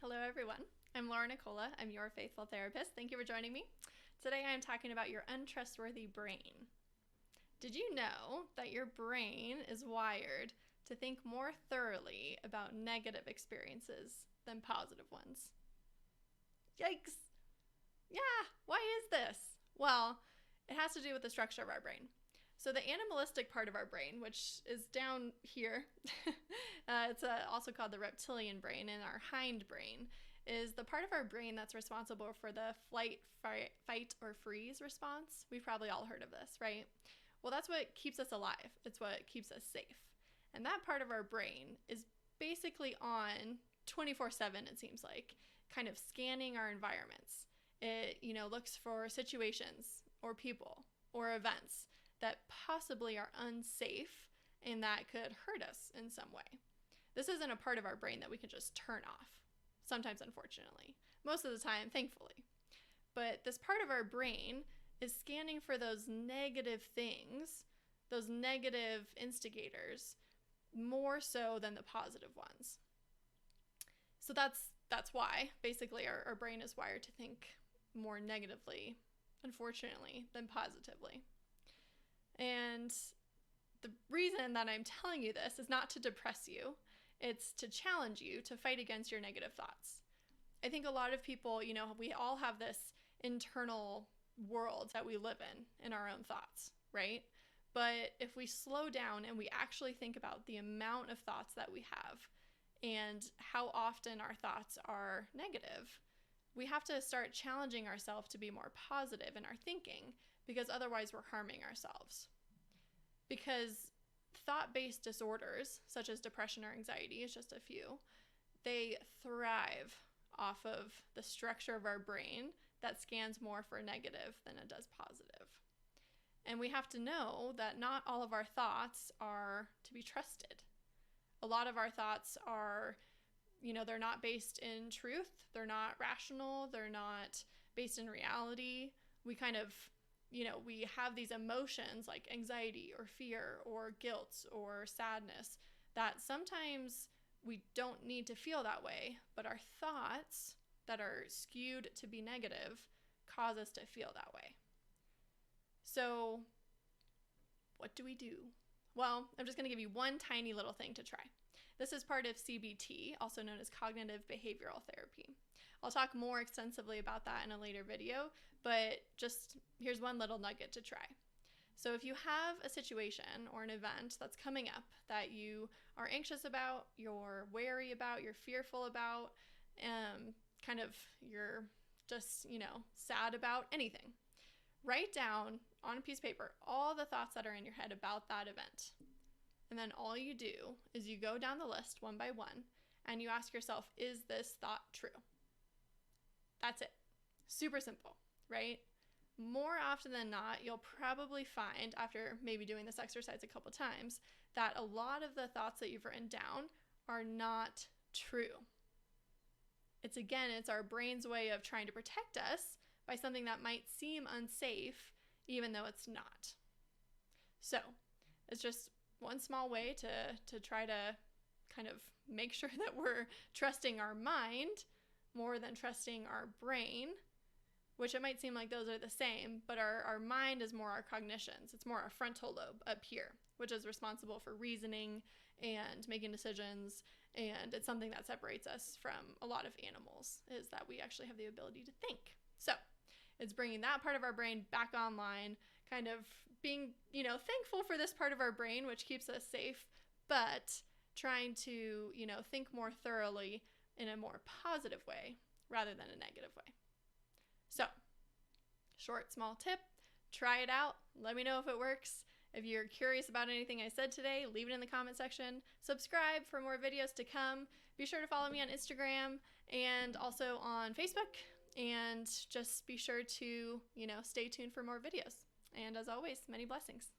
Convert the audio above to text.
Hello, everyone. I'm Laura Nicola. I'm your faithful therapist. Thank you for joining me. Today I'm talking about your untrustworthy brain. Did you know that your brain is wired to think more thoroughly about negative experiences than positive ones? Yikes! Yeah, why is this? Well, it has to do with the structure of our brain. So the animalistic part of our brain, which is down here, it's also called the reptilian brain, and our hindbrain is the part of our brain that's responsible for the flight, fight, or freeze response. We've probably all heard of this, right? Well, that's what keeps us alive. It's what keeps us safe. And that part of our brain is basically on 24/7, it seems like, kind of scanning our environments. It, looks for situations or people or events that possibly are unsafe and that could hurt us in some way. This isn't a part of our brain that we can just turn off. Sometimes, unfortunately. Most of the time, thankfully. But this part of our brain is scanning for those negative things, those negative instigators, more so than the positive ones. So that's why, basically, our brain is wired to think more negatively, unfortunately, than positively. And the reason that I'm telling you this is not to depress you. It's to challenge you to fight against your negative thoughts. I think a lot of people, we all have this internal world that we live in our own thoughts, right? But if we slow down and we actually think about the amount of thoughts that we have and how often our thoughts are negative, we have to start challenging ourselves to be more positive in our thinking, because otherwise we're harming ourselves. Because thought-based disorders, such as depression or anxiety, is just a few, they thrive off of the structure of our brain that scans more for negative than it does positive. And we have to know that not all of our thoughts are to be trusted. A lot of our thoughts are, they're not based in truth, they're not rational, they're not based in reality. We kind of, we have these emotions like anxiety or fear or guilt or sadness that sometimes we don't need to feel that way, but our thoughts that are skewed to be negative cause us to feel that way. So what do we do? Well, I'm just going to give you one tiny little thing to try. This is part of CBT, also known as cognitive behavioral therapy. I'll talk more extensively about that in a later video, but just here's one little nugget to try. So if you have a situation or an event that's coming up that you are anxious about, you're wary about, you're fearful about, you're just, sad about, anything, write down on a piece of paper all the thoughts that are in your head about that event. And then all you do is you go down the list one by one and you ask yourself, is this thought true? That's it. Super simple, right? More often than not, you'll probably find, after maybe doing this exercise a couple times, that a lot of the thoughts that you've written down are not true. It's our brain's way of trying to protect us by something that might seem unsafe, even though it's not. So it's just one small way to try to kind of make sure that we're trusting our mind more than trusting our brain, which it might seem like those are the same, but our mind is more our cognitions. It's more our frontal lobe up here, which is responsible for reasoning and making decisions, and it's something that separates us from a lot of animals, is that we actually have the ability to think. So it's bringing that part of our brain back online, kind of being, thankful for this part of our brain, which keeps us safe, but trying to, think more thoroughly in a more positive way rather than a negative way. So, short, small tip, try it out. Let me know if it works. If you're curious about anything I said today, leave it in the comment section. Subscribe for more videos to come. Be sure to follow me on Instagram and also on Facebook. And just be sure to, stay tuned for more videos. And as always, many blessings.